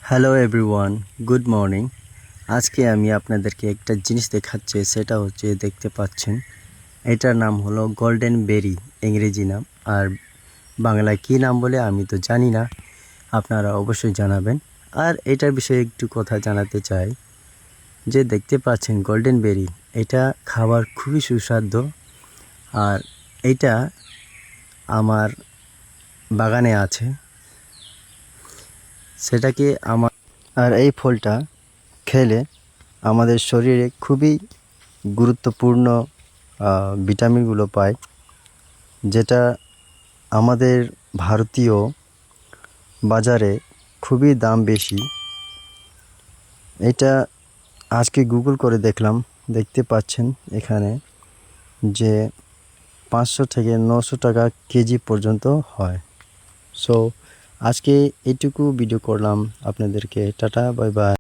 Hello everyone, good morning. আজকে আমি আপনাদেরকে একটা জিনিস দেখাচ্ছি, সেটা হচ্ছে দেখতে পাচ্ছেন, এটার নাম হলো গোল্ডেন বেরি, ইংরেজি নাম। আর বাংলায় কী নাম বলে আমি তো জানি না, আপনারা অবশ্যই জানাবেন। আর এটার বিষয়ে একটু কথা জানাতে চাই যে দেখতে পাচ্ছেন গোল্ডেন বেরি, এটা খাবার খুবই সুস্বাদু। আর এটা আমার বাগানে আছে, সেটাকে আমার আর এই ফলটা খেলে আমাদের শরীরে খুবই গুরুত্বপূর্ণ ভিটামিনগুলো পায়, যেটা আমাদের ভারতীয় বাজারে খুবই দাম বেশি। এটা আজকে গুগল করে দেখলাম, দেখতে পাচ্ছেন এখানে যে 500 থেকে 900 টাকা কেজি পর্যন্ত হয়। সো আজকে এইটুকু ভিডিও করলাম আপনাদেরকে। Tata, bye bye.